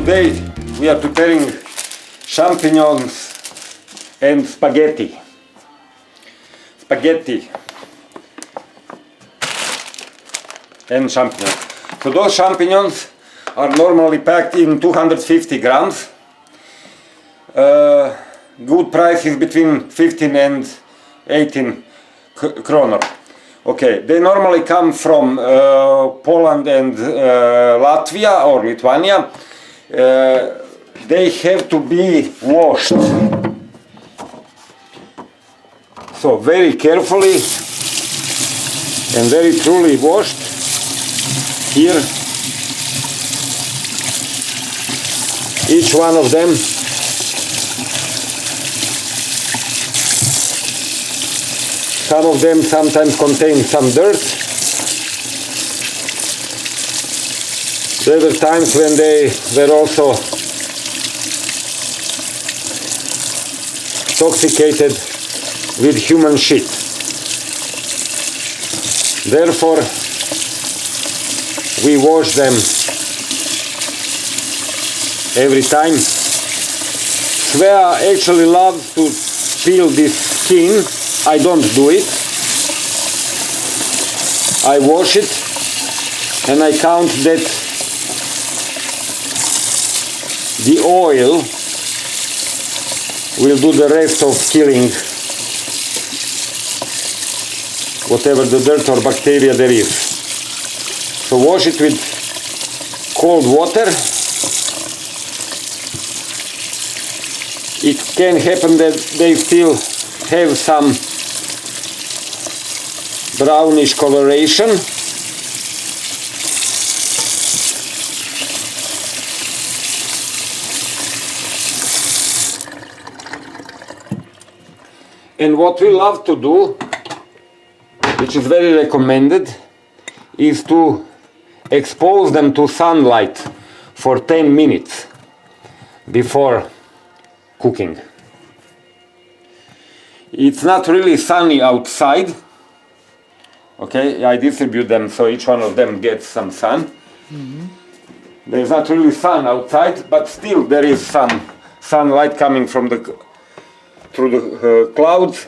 Today we are preparing champignons and spaghetti. Spaghetti and champignons. So those champignons are normally packed in 250 grams. Good price is between 15 and 18 kroner. Okay, they normally come from Poland and Latvia or Lithuania. They have to be washed. So very carefully and very truly washed. Here, each one of them some of them sometimes contain some dirt. There were times when they were also intoxicated with human shit. Therefore, we wash them every time. Svea actually loves to peel this skin. I don't do it. I wash it and I count that the oil will do the rest of killing whatever the dirt or bacteria there is. So wash it with cold water. It can happen that they still have some brownish coloration. And what we love to do, which is very recommended, is to expose them to sunlight for 10 minutes before cooking. It's not really sunny outside. Okay, I distribute them so each one of them gets some sun. There's not really sun outside, but still there is some sunlight coming from through the clouds,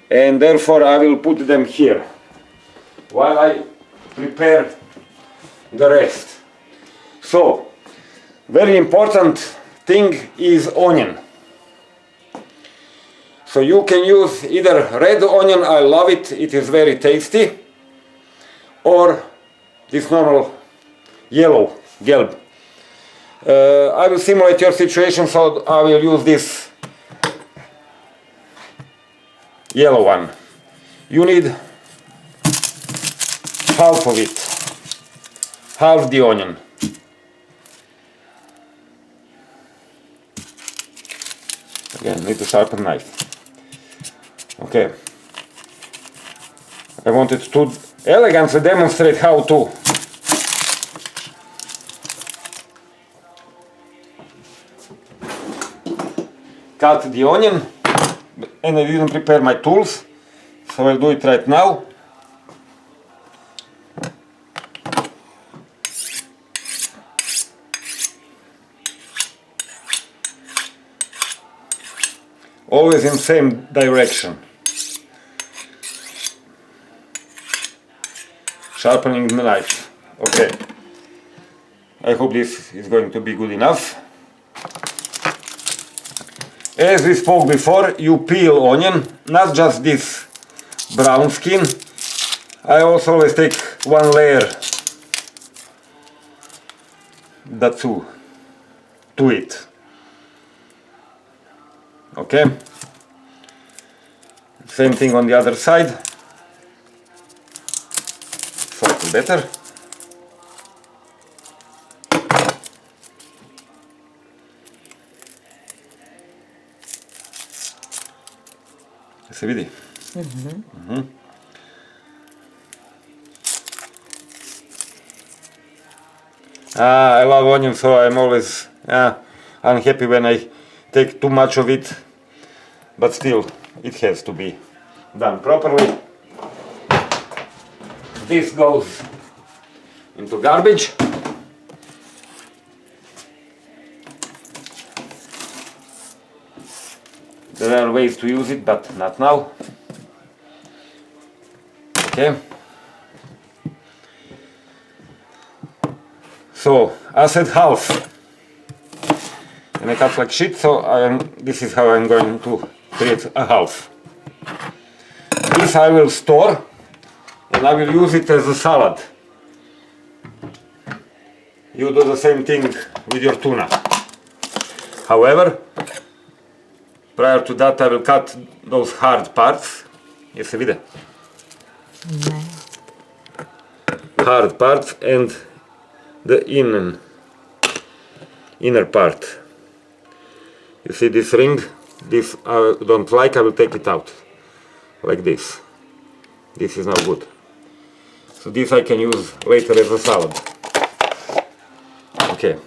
and therefore I will put them here while I prepare the rest. So, very important thing is onion. So you can use either red onion, I love it, it is very tasty, or this normal yellow gelb. I will simulate your situation, so I will use this yellow one. You need half of it, half the onion. Again, need to sharpen knife. Okay. I wanted to elegantly demonstrate how to cut the onion, and I didn't prepare my tools, so I'll do it right now. Always in the same direction. Sharpening the knife. Okay. I hope this is going to be good enough. As we spoke before, you peel onion, not just this brown skin. I also always take one layer to it. Okay. Same thing on the other side. Slightly better. Se vidi? I love onion, so I'm always unhappy when I take too much of it, but still it has to be done properly. This goes into garbage. There are ways to use it, but not now. Okay. So I said half, and I cut like shit. So this is how I'm going to create a half. This I will store, and I will use it as a salad. You do the same thing with your tuna. However, prior to that I will cut those hard parts. Jesi vide? Ne. Hard parts and the inner part. You see this ring? This I don't like, I will take it out. Like this. This is not good. So this I can use later as a salad. Okay.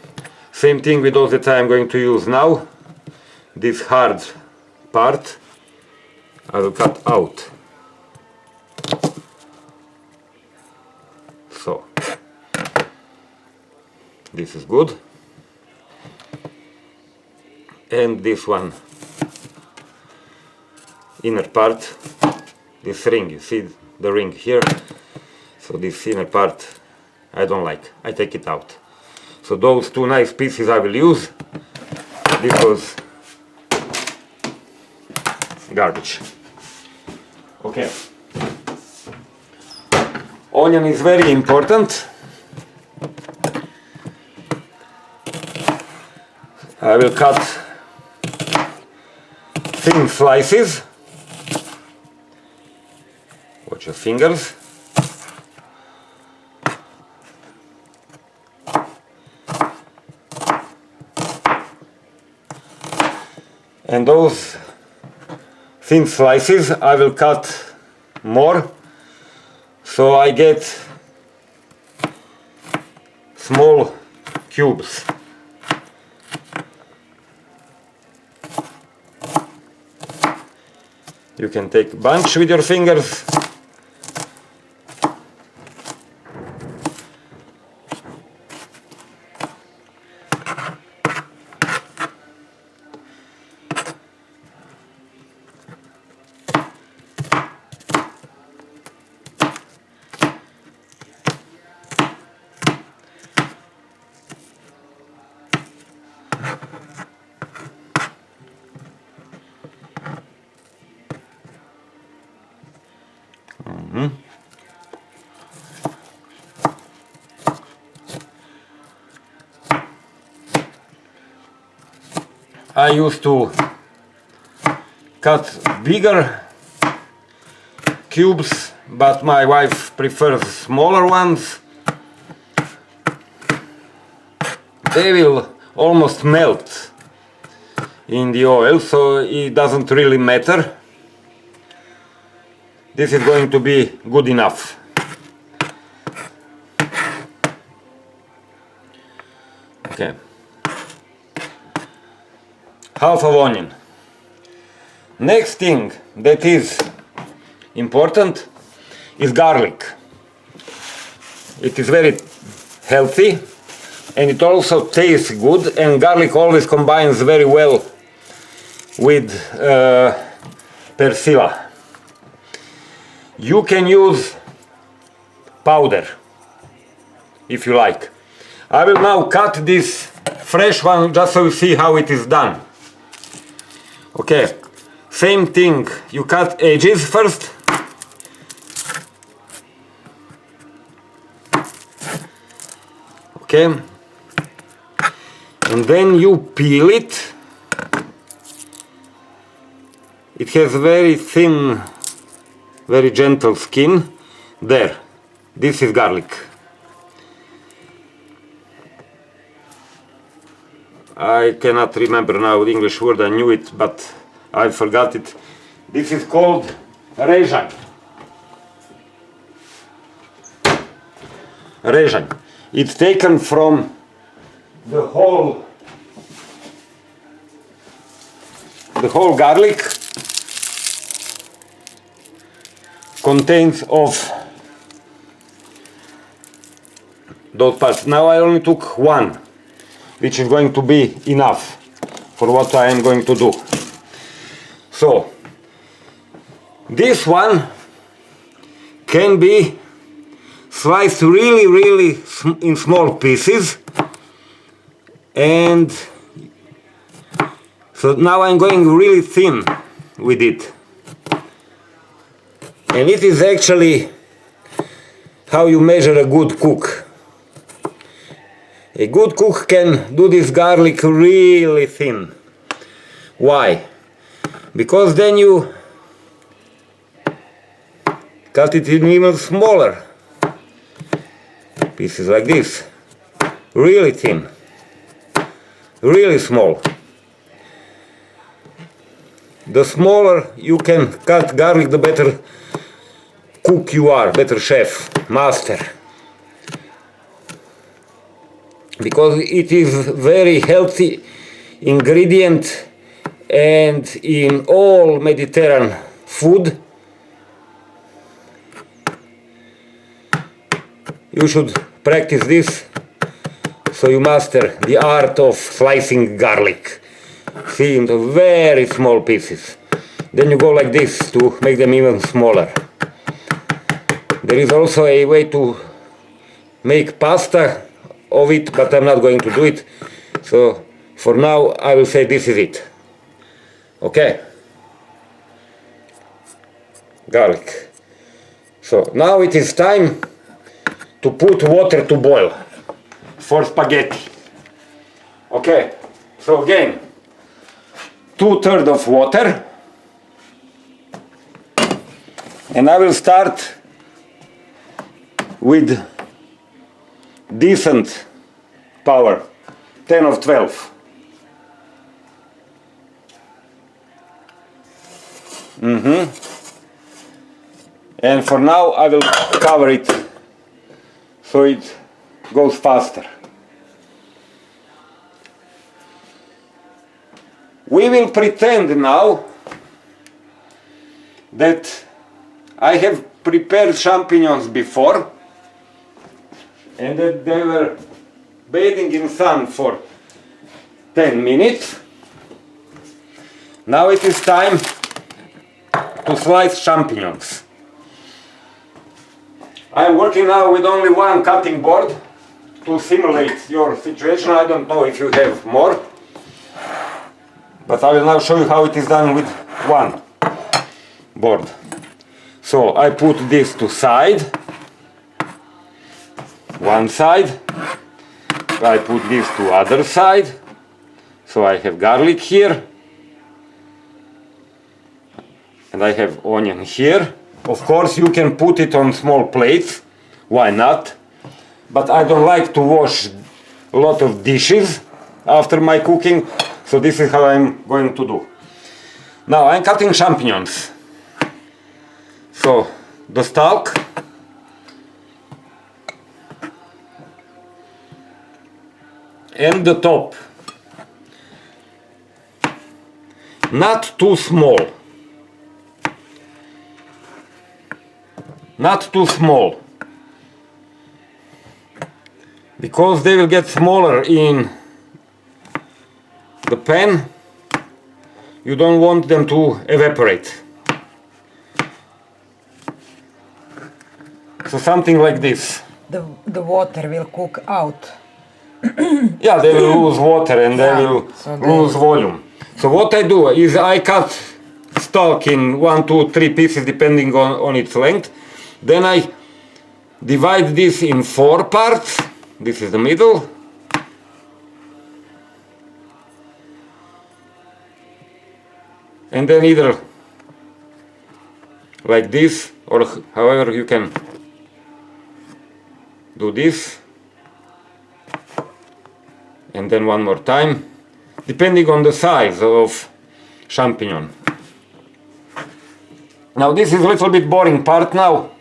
Same thing with those that I am going to use now. This hard part I will cut out. So this is good. And this one, inner part, this ring, you see the ring here. So this inner part I don't like, I take it out. So those two nice pieces I will use. This was garbage. Okay. Onion is very important. I will cut thin slices. Watch your fingers. And those thin slices I will cut more, so I get small cubes. You can take a bunch with your fingers. I used to cut bigger cubes, but my wife prefers smaller ones. They will almost melt in the oil, so it doesn't really matter. This is going to be good enough. Okay. Half of onion. Next thing that is important is garlic. It is very healthy and it also tastes good, and garlic always combines very well with persilla. You can use powder if you like. I will now cut this fresh one just so you see how it is done. Okay, same thing, you cut edges first. Okay, and then you peel it. It has very thin, very gentle skin. There, this is garlic. I cannot remember now the English word, I knew it, but I forgot it. This is called režanj. Režanj. It's taken from the whole garlic contains of those parts. Now I only took one, which is going to be enough for what I am going to do. So this one can be sliced really in small pieces, and so now I'm going really thin with it, and it is actually how you measure a good cook. A good cook can do this garlic really thin. Why? Because then you cut it in even smaller pieces like this, really thin, really small. The smaller you can cut garlic, the better cook you are, better chef, master. Because it is very healthy ingredient, and in all Mediterranean food you should practice this, so you master the art of slicing garlic. See, into very small pieces. Then you go like this to make them even smaller. There is also a way to make pasta of it, but I'm not going to do it. So for now I will say this is it. Okay. Garlic. So now it is time to put water to boil for spaghetti. Okay, so again, 2/3 of water, and I will start with decent power, 10 or 12. And for now I will cover it so it goes faster. We will pretend now that I have prepared champignons before, and that they were bathing in sun for 10 minutes. Now it is time to slice champignons. I am working now with only one cutting board to simulate your situation. I don't know if you have more, but I will now show you how it is done with one board. So I put this to side, one side, I put this to other side, so I have garlic here, and I have onion here. Of course you can put it on small plates, why not? But I don't like to wash a lot of dishes after my cooking, so this is how I'm going to do. Now I'm cutting champignons. So the stalk, and the top, not too small. Not too small, because they will get smaller in the pan. You don't want them to evaporate. So something like this. The water will cook out. Yeah, they will lose water and they will lose volume. So what I do is I cut stalk in 1, 2, 3 pieces depending on its length. Then I divide this in 4 parts. This is the middle. And then either like this, or however you can do this. And then one more time, depending on the size of champignon. Now this is a little bit boring part now.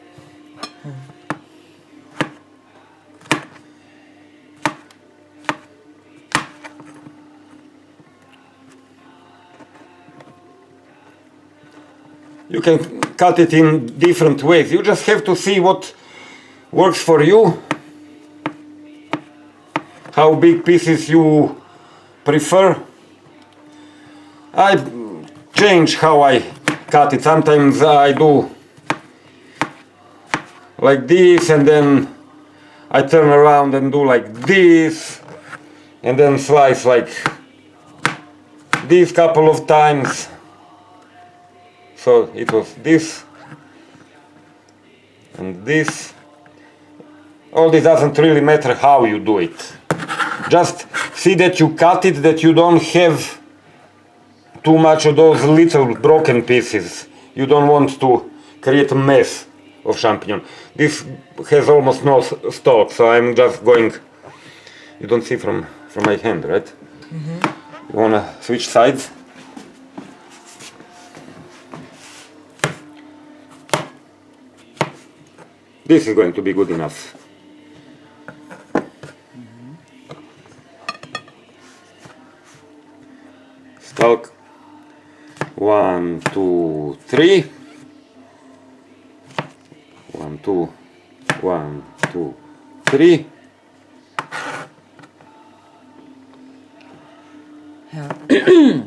You can cut it in different ways. You just have to see what works for you, how big pieces you prefer. I change how I cut it. Sometimes I do like this and then I turn around and do like this and then slice like this couple of times. So it was this and this. All this doesn't really matter how you do it. Just see that you cut it, that you don't have too much of those little broken pieces. You don't want to create a mess of champignon. This has almost no stalk, so I'm just going. You don't see from my hand, right? Mm-hmm. You wanna switch sides? This is going to be good enough. Stalk. 1, 2, 3. 1, 2, 1, 2, 3. Yeah.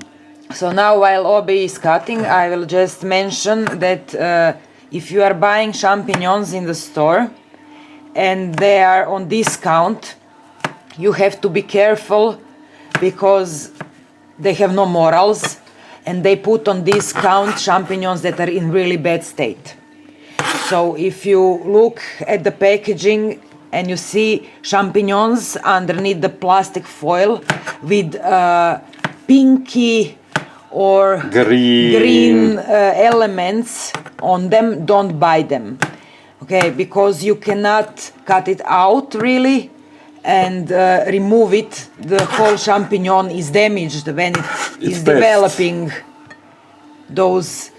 So now while Obi is cutting, I will just mention that if you are buying champignons in the store and they are on discount, you have to be careful because they have no morals and they put on discount champignons that are in really bad state. So if you look at the packaging and you see champignons underneath the plastic foil with pinky or green elements on them, don't buy them. Okay, because you cannot cut it out really and remove it. The whole champignon is damaged when it is developing those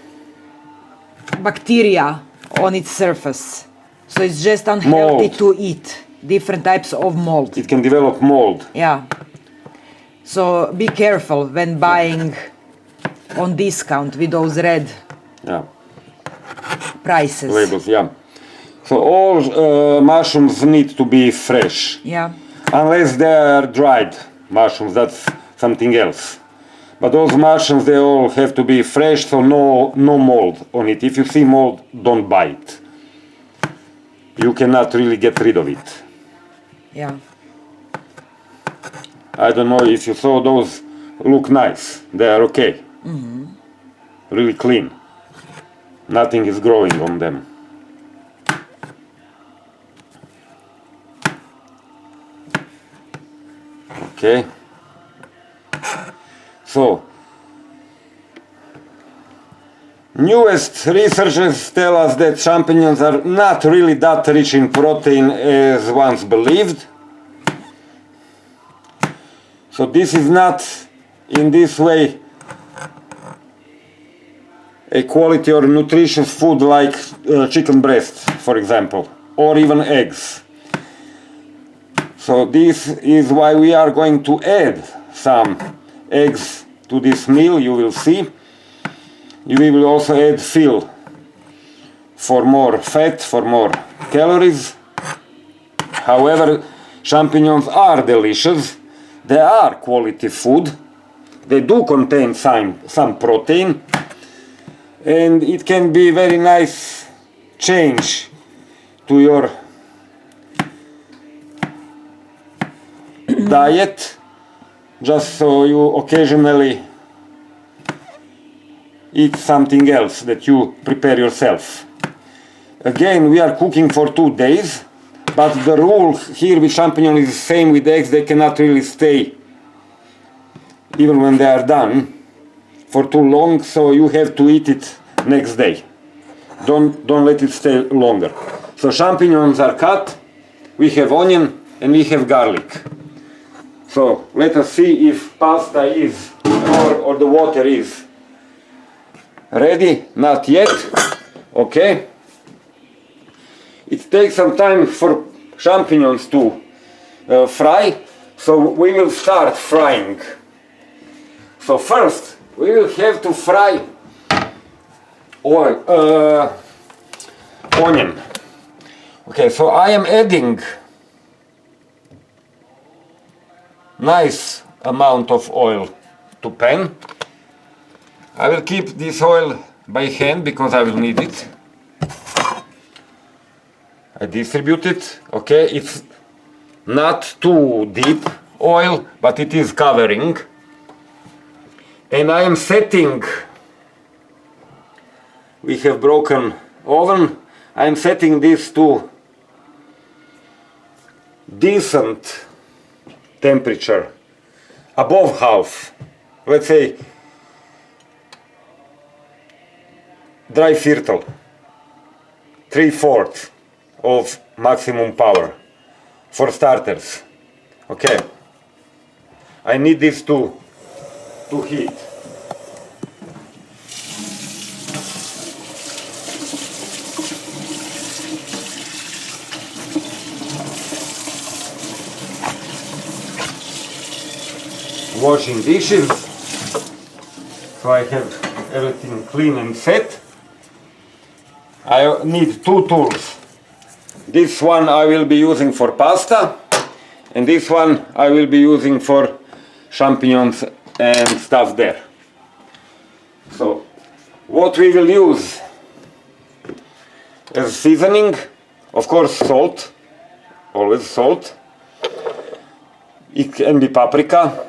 bacteria on its surface. So it's just unhealthy to eat different types of mold. It can develop mold. Yeah. So be careful when buying on discount with those red prices. Labels, yeah. So all mushrooms need to be fresh. Yeah. Unless they are dried mushrooms, that's something else. But those mushrooms, they all have to be fresh, so no mold on it. If you see mold, don't buy it. You cannot really get rid of it. Yeah. I don't know if you saw those, look nice. They are okay. Mm-hmm. Really clean. Nothing is growing on them. Okay. So, newest researchers tell us that champignons are not really that rich in protein as once believed. So this is not in this way a quality or nutritious food like chicken breast, for example, or even eggs. So this is why we are going to add some eggs to this meal, you will see. We will also add fill for more fat, for more calories. However, champignons are delicious. They are quality food. They do contain some protein. And it can be very nice change to your diet, just so you occasionally eat something else that you prepare yourself. Again, we are cooking for 2 days, but the rule here with champignon is the same with eggs. They cannot really stay, even when they are done, for too long, so you have to eat it next day. Don't let it stay longer. So champignons are cut, we have onion and we have garlic. So let us see if pasta is or the water is ready. Not yet. Okay. It takes some time for champignons to fry, so we will start frying. So first we will have to fry onion. Okay, so I am adding nice amount of oil to pan. I will keep this oil by hand because I will need it. I distribute it, okay, it's not too deep oil, but it is covering. And I am setting, we have broken oven, I am setting this to decent temperature, above half, let's say dry fertile, 3/4 of maximum power for starters. Okay, I need this to heat. Washing dishes, so I have everything clean and set. I need two tools. This one I will be using for pasta, and this one I will be using for champignons and stuff there. So, what we will use as seasoning, of course salt, always salt. It can be paprika,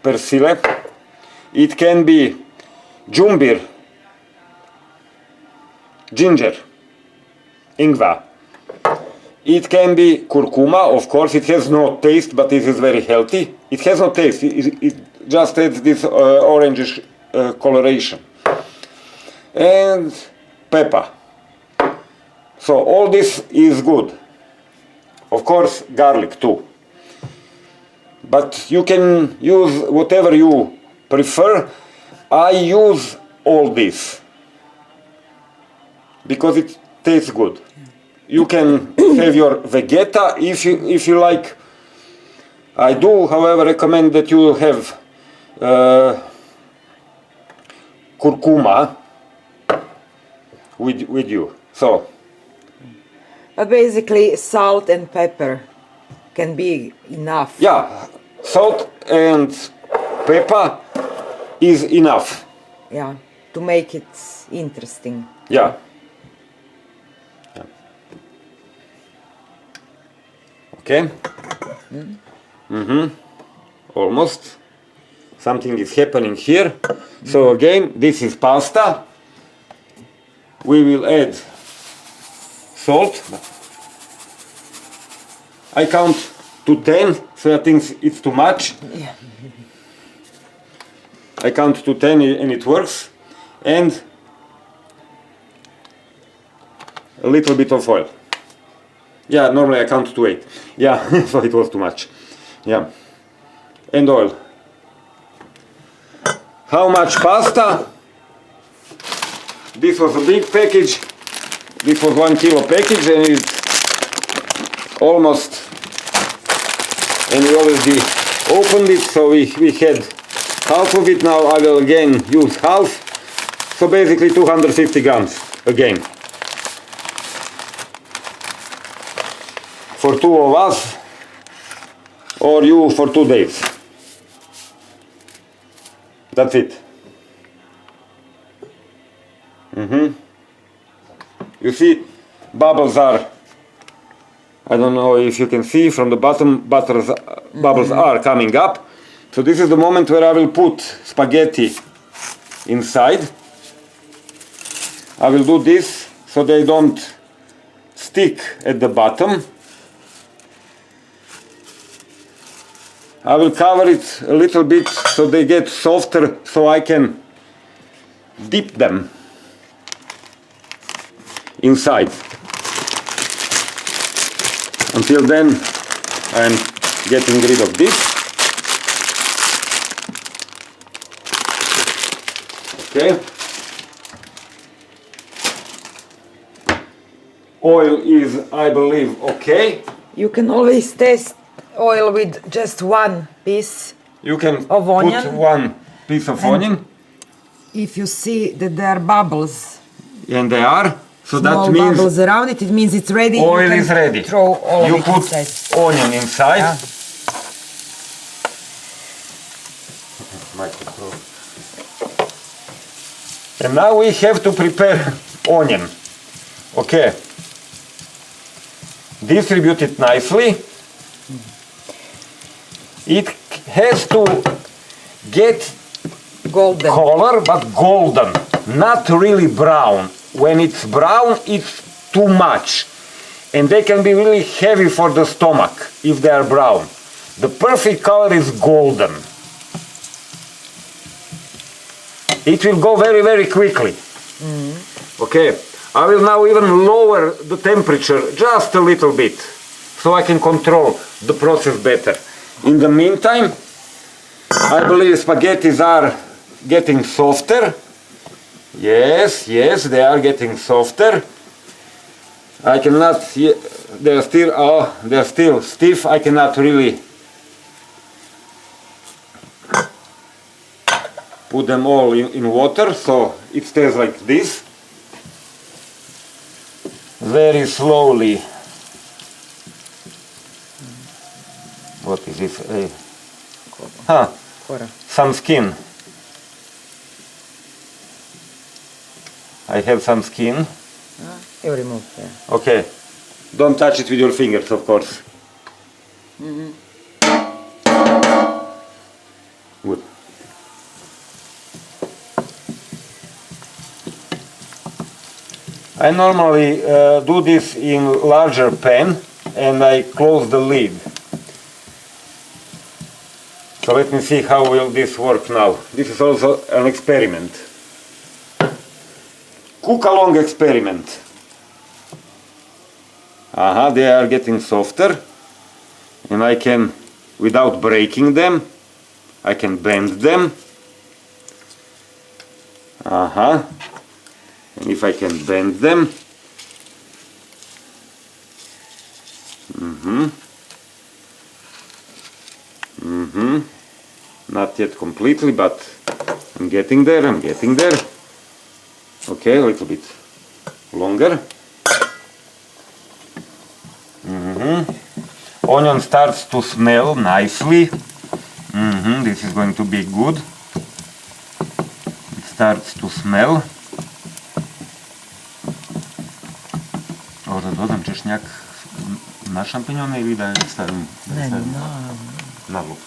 persile, it can be jumbir, ginger, ingva. It can be curcuma, of course, it has no taste, but it is very healthy. It has no taste, it just adds this orangish coloration. And pepper. So all this is good. Of course, garlic too. But you can use whatever you prefer. I use all this because it tastes good. You can have your vegeta if you like. I do, however, recommend that you have curcuma with you. So, But basically salt and pepper can be enough. yeah, salt and pepper is enough. Yeah, to make it interesting. Yeah. Okay. Almost. Something is happening here. So again, this is pasta. We will add salt. I count to 10, so I think it's too much. Yeah. I count to 10 and it works. And a little bit of oil. Yeah, normally I count to 8. Yeah, so it was too much. Yeah. And oil. How much pasta? This was a big package. This was 1 kilo package and it's almost, and we already opened it, so we had half of it. Now I will again use half, so basically 250 grams again. For 2 of us, or you for 2 days. That's it. You see, bubbles are, I don't know if you can see from the bottom, bubbles are coming up. So this is the moment where I will put spaghetti inside. I will do this so they don't stick at the bottom. I will cover it a little bit so they get softer, so I can dip them inside. Until then, I am getting rid of this. Okay. Oil is, I believe, okay. You can always test oil with just one piece. You can Of onion. put 1 piece of onion, If you see that there are bubbles, and they are. So small that means bubbles around it, it means it's ready. oil You can is ready. Throw all You of it put inside. onion inside. Yeah. And now we have to prepare onion. Okay. Distribute it nicely. It has to get Golden. color, but golden, not really brown. When it's brown, it's too much. And they can be really heavy for the stomach if they are brown. The perfect color is golden. It will go very, very quickly. Okay, I will now even lower the temperature just a little bit so I can control the process better. In the meantime, I believe spaghettis are getting softer. Yes, they are getting softer. I cannot see, they're still stiff. I cannot really put them all in water, so it stays like this. Very slowly. What is this? Some skin. I have some skin. You remove there. Okay. Don't touch it with your fingers, of course. Good. I normally do this in larger pan and I close the lid. So let me see how will this work now. This is also an experiment. Cook along experiment. They are getting softer and I can, without breaking them, I can bend them. And if I can bend them, not yet completely, but I'm getting there. Okay, a little bit longer. Onion starts to smell nicely. This is going to be good. It starts to smell. Да додам чешняк на шампиньоне или да ставим? На лук.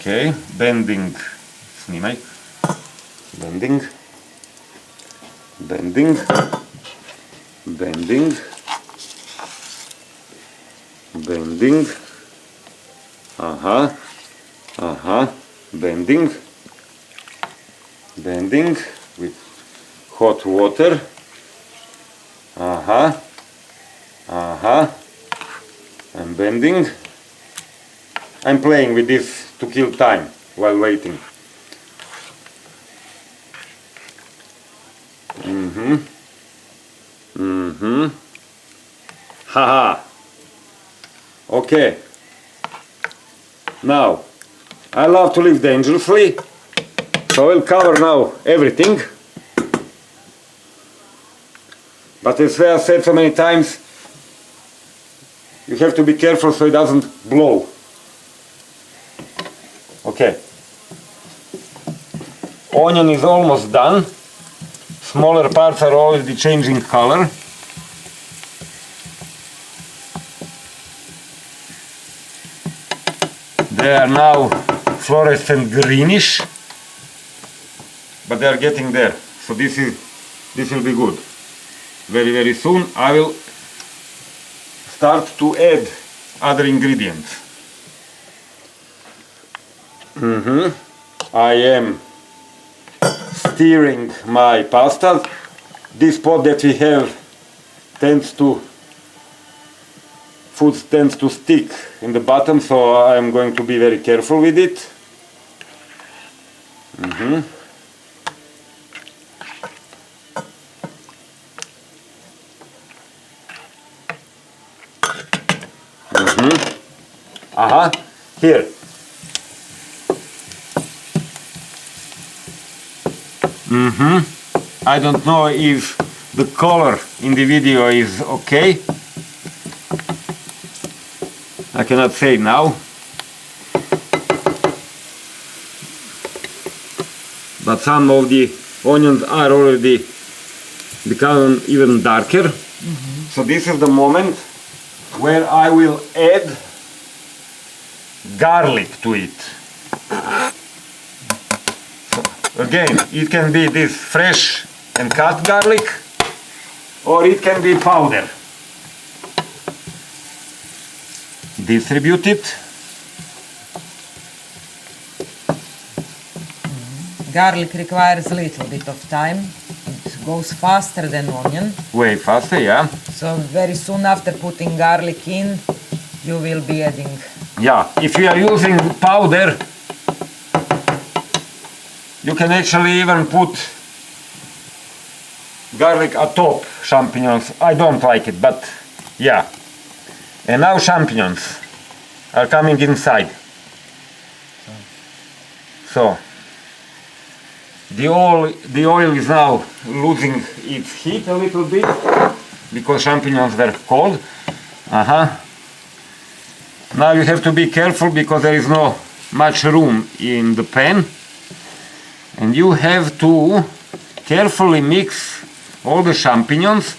Okay, bending. Снимай. Bending. Bending. Bending. Bending. Bending. Bending with hot water. I'm bending. I'm playing with this to kill time while waiting. Okay. Now, I love to live dangerously, so I'll cover now everything. But as I said so many times, you have to be careful so it doesn't blow. Okay. Onion is almost done. Smaller parts are already changing color. They are now fluorescent greenish, but they are getting there. So this will be good. Very, very soon I will start to add other ingredients. I am stirring my pasta. This pot that we have food tends to stick in the bottom, so I am going to be very careful with it. Here. I don't know if the color in the video is okay. I cannot say now. but some of the onions are already become even darker. So this is the moment where I will add garlic to it. So again, it can be this fresh and cut garlic, or it can be powder. Distribute it. Garlic requires a little bit of time. It goes faster than onion. Way faster, yeah. So very soon after putting garlic in, you will be adding. Yeah, if you are using powder, you can actually even put garlic atop champignons. I don't like it, but yeah. And now champignons are coming inside. So the oil is now losing its heat a little bit because champignons were cold. Now you have to be careful because there is no much room in the pan, and you have to carefully mix all the champignons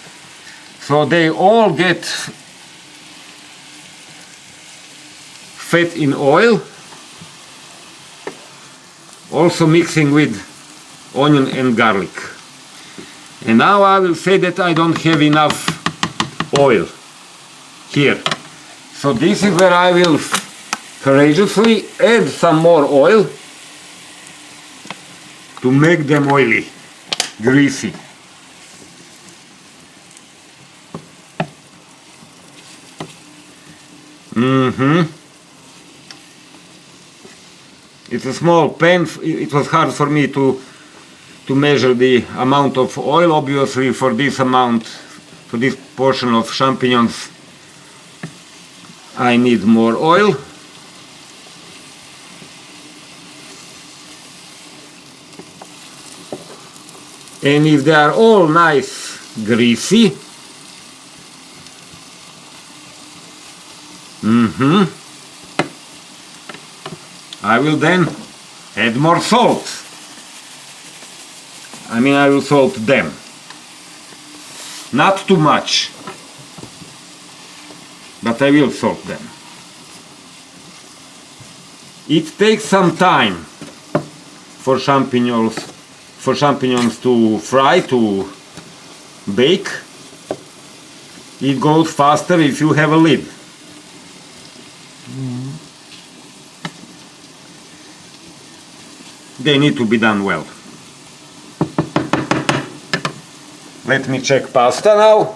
so they all get fat in oil, also mixing with onion and garlic. And now I will say that I don't have enough oil here. So this is where I will courageously add some more oil to make them oily, greasy. It's a small pan. It was hard for me to measure the amount of oil. Obviously, for this amount, for this portion of champignons, I need more oil. And if they are all nice greasy, I will then add more salt. I mean, I will salt them. Not too much, but I will salt them. It takes some time for champignons to fry, to bake. It goes faster if you have a lid. They need to be done well. Let me check pasta now.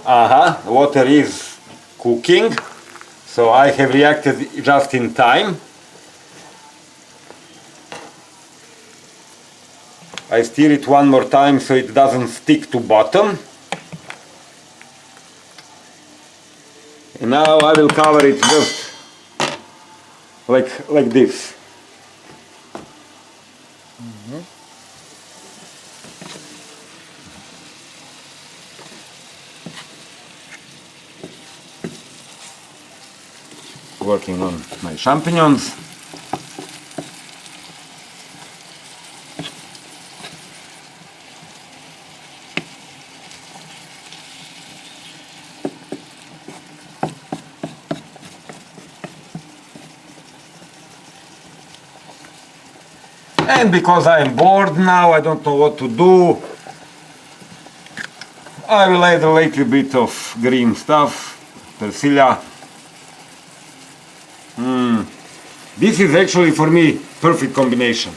Water is cooking, so I have reacted just in time. I stir it one more time so it doesn't stick to bottom. And now I will cover it just like this. Working on my champignons. And because I am bored now, I don't know what to do, I will add a little bit of green stuff, persilla. This is actually for me perfect combination.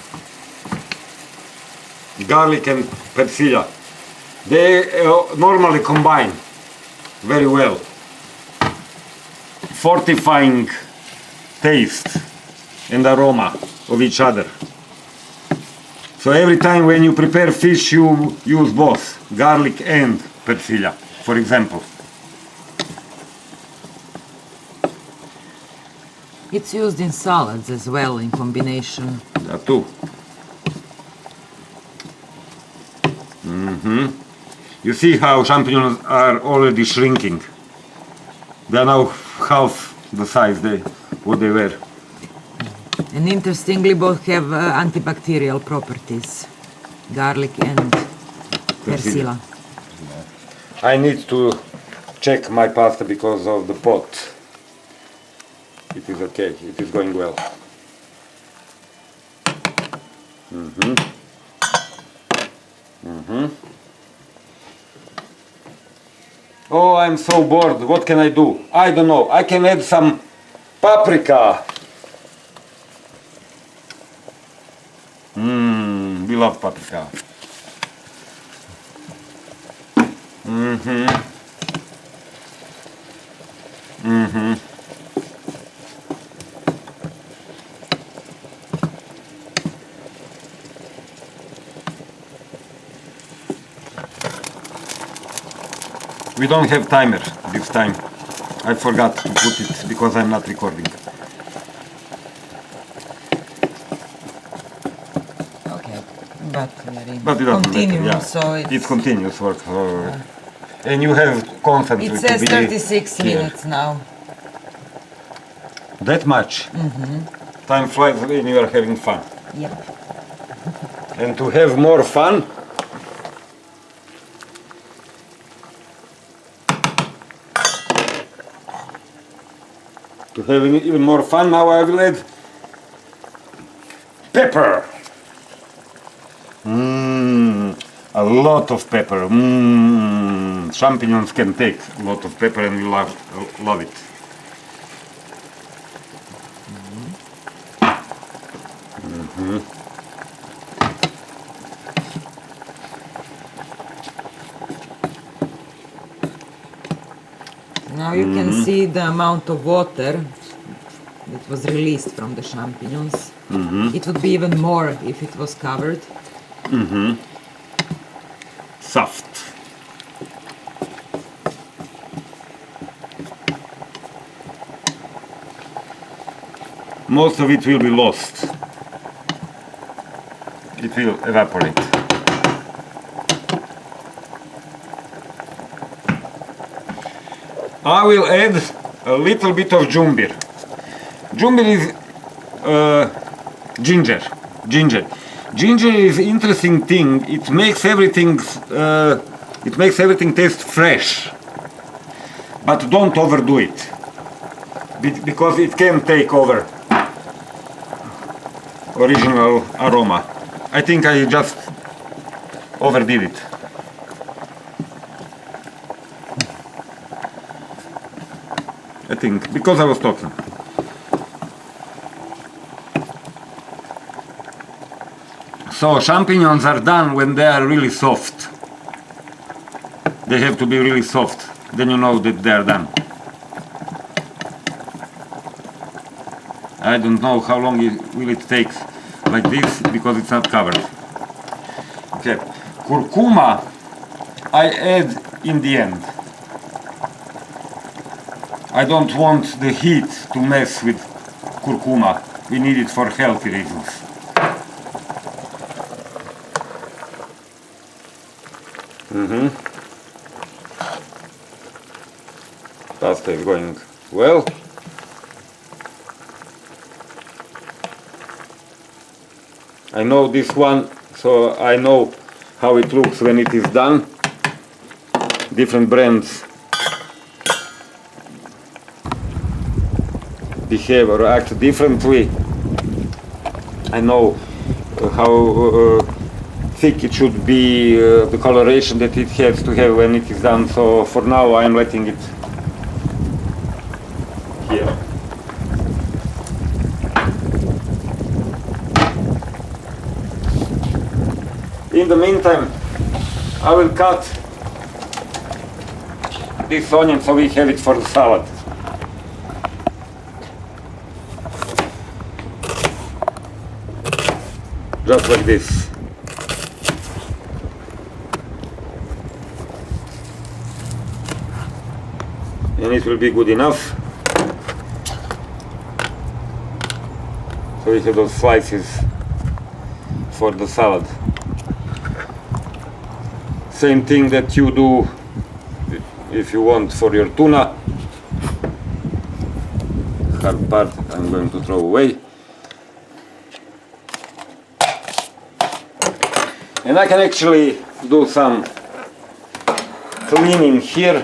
Garlic and persilla. They normally combine very well, fortifying taste and aroma of each other. So every time when you prepare fish, you use both garlic and persilla, for example. It's used in salads as well in combination. That too. You see how champignons are already shrinking. They are now half the size what they were. And interestingly, both have antibacterial properties. garlic and persilla. I need to check my pasta because of the pot. It is okay, it is going well. Oh, I'm so bored. What can I do? I don't know. I can add some paprika. We love paprika. We don't have timer this time. I forgot to put it because I'm not recording. Okay, but But it doesn't continue, matter, yeah. so It's continuous work. And you have constantly it to says be 36 here. minutes now. That much? Time flies when you are having fun. Yep. And to have more fun, even more fun, now I will add pepper. A lot of pepper. Champignons can take a lot of pepper and we love it. Now you can see the amount of water that was released from the champignons. It would be even more if it was covered. Soft. Most of it will be lost. It will evaporate. I will add a little bit of jumbir. Jumbir is ginger. Ginger is interesting thing. It makes everything taste fresh. But don't overdo it, because it can take over original aroma. I think I just overdid it. I think because I was talking. So champignons are done when they are really soft. They have to be really soft. Then you know that they are done. I don't know how long will it take like this because it's not covered. Okay, curcuma I add in the end. I don't want the heat to mess with curcuma. We need it for healthy reasons. Pasta is going well. I know this one, so I know how it looks when it is done. Different brands behave or act differently. I know how thick it should be, the coloration that it has to have when it is done, so for now I am letting it here. In the meantime, I will cut this onion so we have it for the salad. Just like this. And it will be good enough. So we have those slices for the salad. Same thing that you do if you want for your tuna. Hard part I'm going to throw away. And I can actually do some cleaning here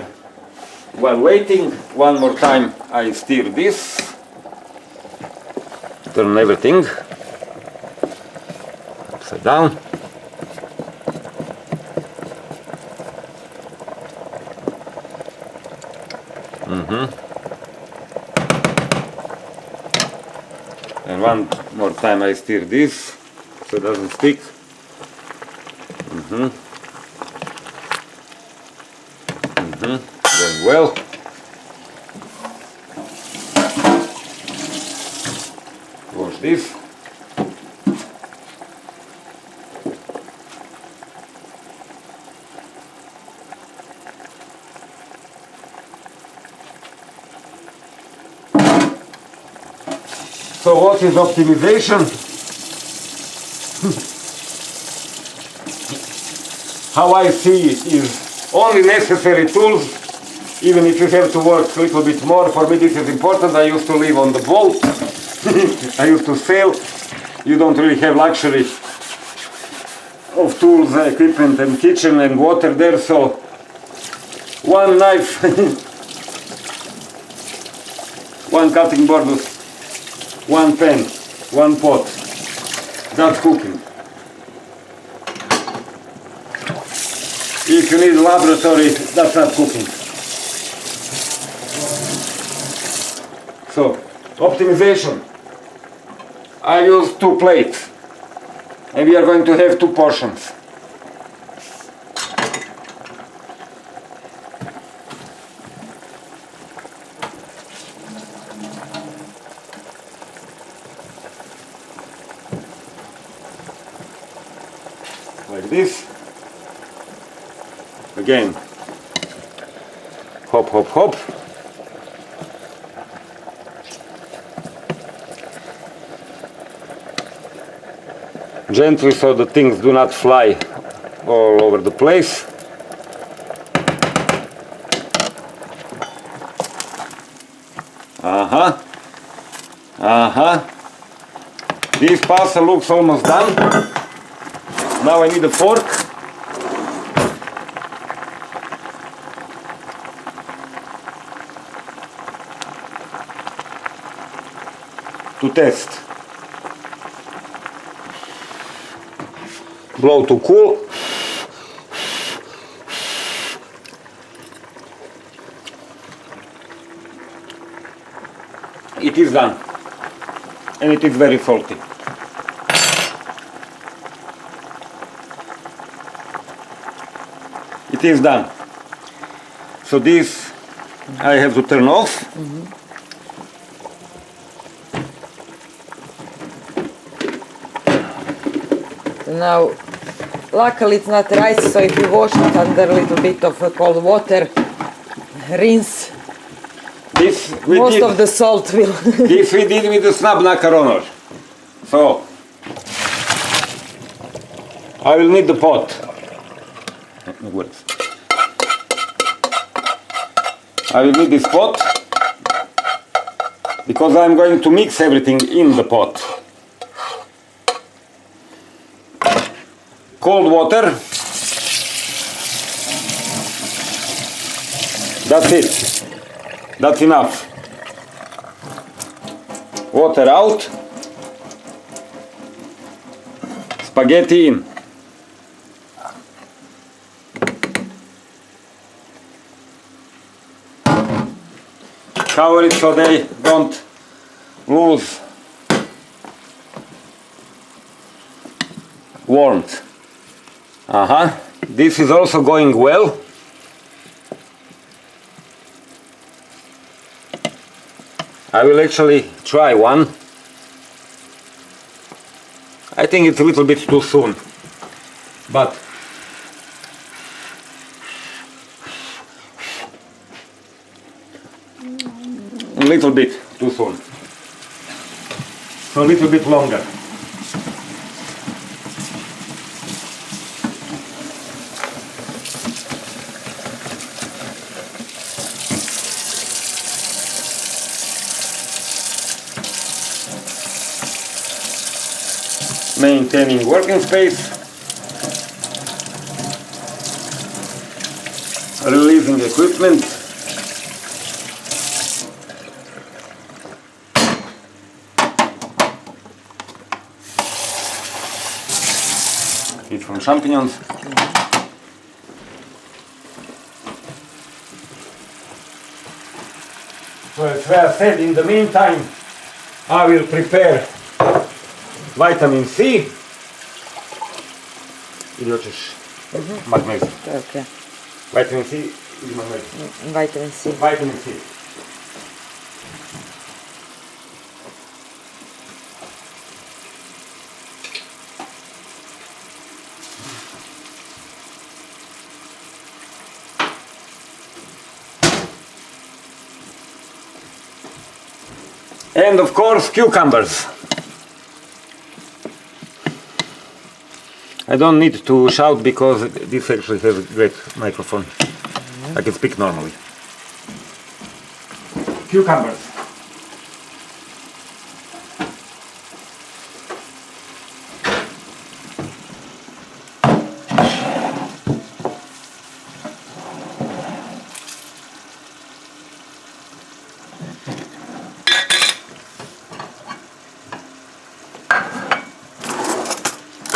while waiting. One more time I stir this, turn everything upside down. And one more time I stir this so it doesn't stick. Going well. Wash this. So what is optimization? How I see it is only necessary tools, even if you have to work a little bit more. For me this is important. I used to live on the boat. I used to sail. You don't really have luxury of tools, equipment and kitchen and water there, so one knife, one cutting board, one pan, one pot, that's cooking. If you need laboratory, that's not cooking. So, optimization. I use 2 plates and we are going to have 2 portions. Like this. Again, hop, hop, hop. Gently so the things do not fly all over the place. This pasta looks almost done. Now I need a fork. To test. Blow to cool. It is done. And it is very salty. It is done. So this I have to turn off. Now, luckily it's not rice, so if you wash it under a little bit of cold water, rinse, most of the salt will... This we did with the snap macaroner. So, I will need the pot. I will need this pot because I'm going to mix everything in the pot. Cold water. That's it. That's enough. Water out. Spaghetti in. Cover it so they don't lose warmth. This is also going well. I will actually try one. I think it's a little bit too soon, but a little bit too soon. So a little bit longer. Maintaining working space. releasing equipment. It's from champignons. So as I said, in the meantime, I will prepare vitamin C. Ili hoćeš magneziju? Okay. Vitamin C ili magneziju? Vitamin C. Vitamin C. And of course, cucumbers. I don't need to shout because this actually has a great microphone. I can speak normally. Cucumbers.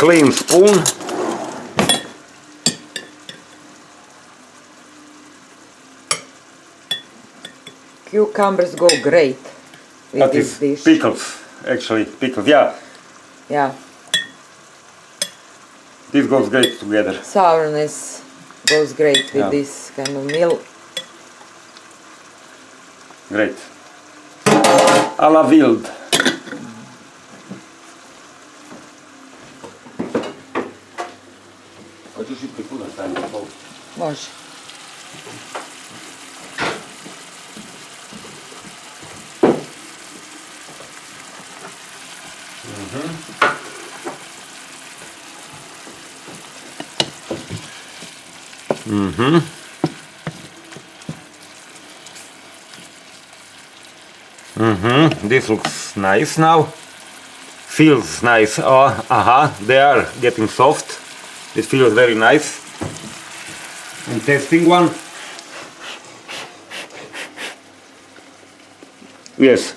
Clean spoon. Cucumbers go great with That this is dish. pickles, actually, pickles, yeah. Yeah, This goes great together. sourness goes great with Yeah. this kind of meal. Great. A la wild. Hoćeš i prikuda staviti na pol? Može. This looks nice now. Feels nice. Oh, they are getting soft. It feels very nice. And testing one. Yes,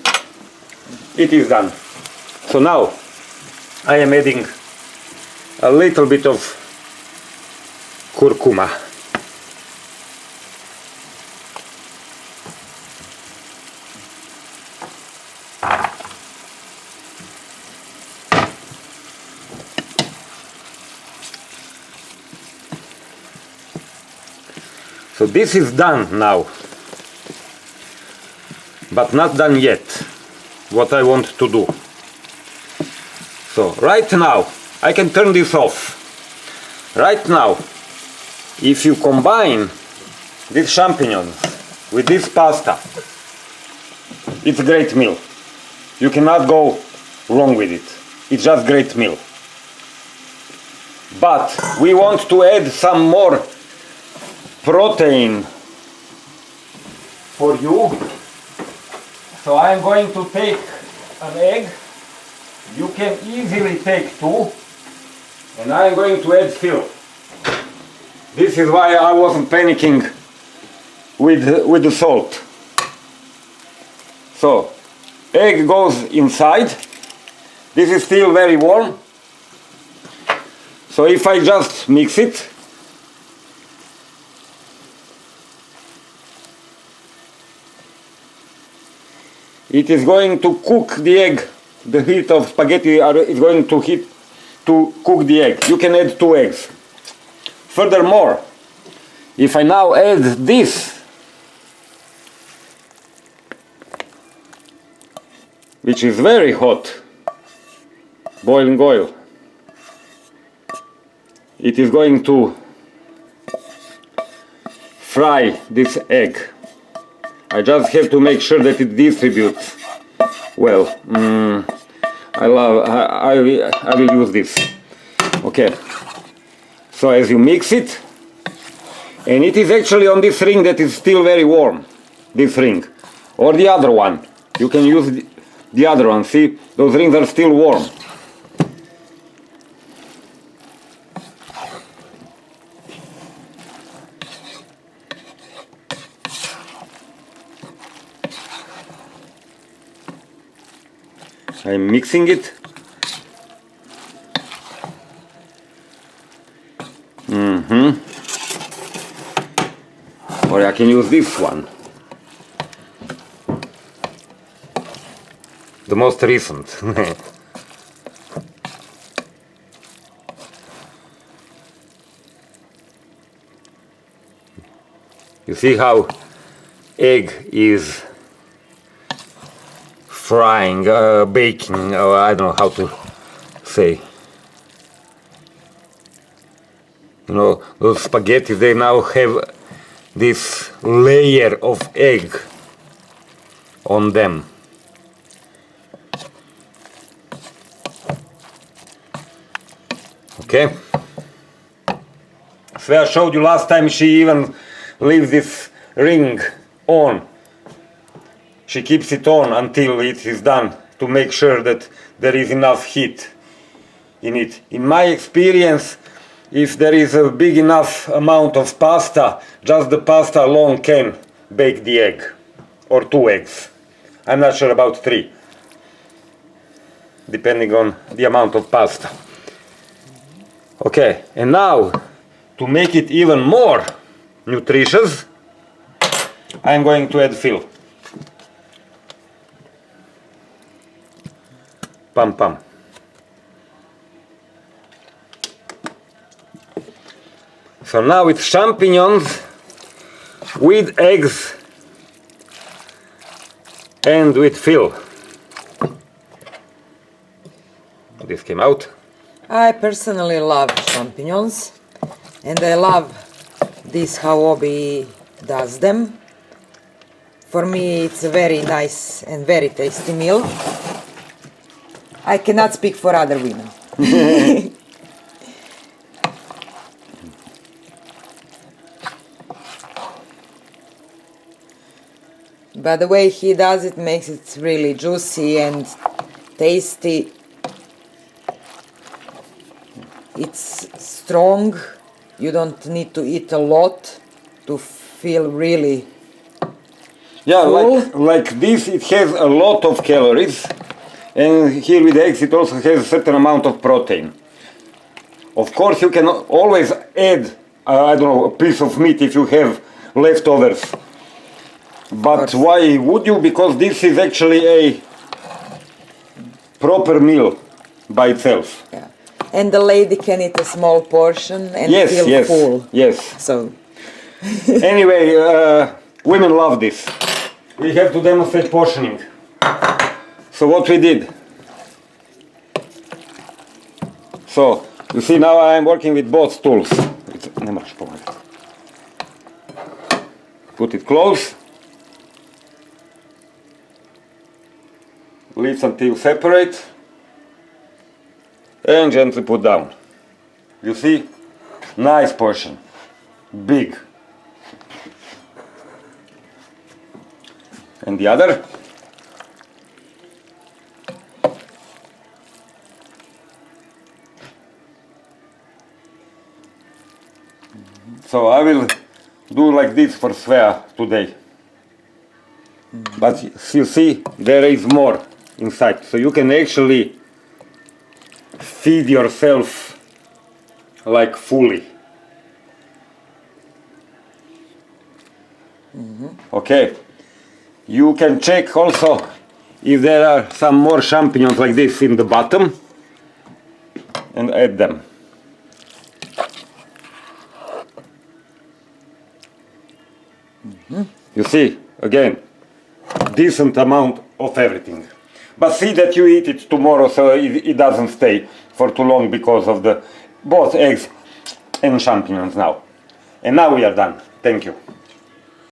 it is done. So now I am adding a little bit of curcuma. So this is done now, but not done yet, what I want to do. So right now, I can turn this off. Right now, if you combine these champignons with this pasta, it's a great meal. You cannot go wrong with it. It's just great meal. But we want to add some more protein for you. So I am going to take an egg. You can easily take two. And I am going to add fill. This is why I wasn't panicking with the salt. So, egg goes inside. This is still very warm. So if I just mix it, it is going to cook the egg. The heat of spaghetti is going to cook the egg. You can add 2 eggs. Furthermore, if I now add this, which is very hot, boiling oil, it is going to fry this egg. I just have to make sure that it distributes well. I will use this. Okay. So as you mix it, and it is actually on this ring that is still very warm. This ring, or the other one. You can use the other one. See, those rings are still warm. I'm mixing it. Or I can use this one. The most recent. You see how egg is frying, baking, or I don't know how to say. You know, those spaghetti, they now have this layer of egg on them. Okay. Svea showed you last time, she even leaves this ring on. She keeps it on until it is done to make sure that there is enough heat in it. In my experience, if there is a big enough amount of pasta, just the pasta alone can bake the egg, or 2 eggs. I'm not sure about 3, depending on the amount of pasta. Okay, and now to make it even more nutritious, I'm going to add fill. Pam pam. So now it's champignons with eggs and with fill. This came out. I personally love champignons, and I love this how Obi does them. For me it's a very nice and very tasty meal. I cannot speak for other women. But the way he does it makes it really juicy and tasty. It's strong. You don't need to eat a lot to feel really full. like this, it has a lot of calories, and here with eggs it also has a certain amount of protein. Of course you can always add I don't know, a piece of meat if you have leftovers. But why would you? Because this is actually a proper meal by itself. Yeah. And the lady can eat a small portion and feel full. Yes. So. Anyway, women love this. We have to demonstrate portioning. So what we did. So you see now I am working with both tools. Put it close. Leaves until separate. And gently put down. You see? Nice portion. Big. And the other. So I will do like this for Svea today. But you see, there is more inside. So you can actually feed yourself like fully. Okay. You can check also if there are some more champignons like this in the bottom and add them. You see, again, decent amount of everything. But see that you eat it tomorrow so it doesn't stay for too long because of the both eggs and champignons now. And now we are done. Thank you.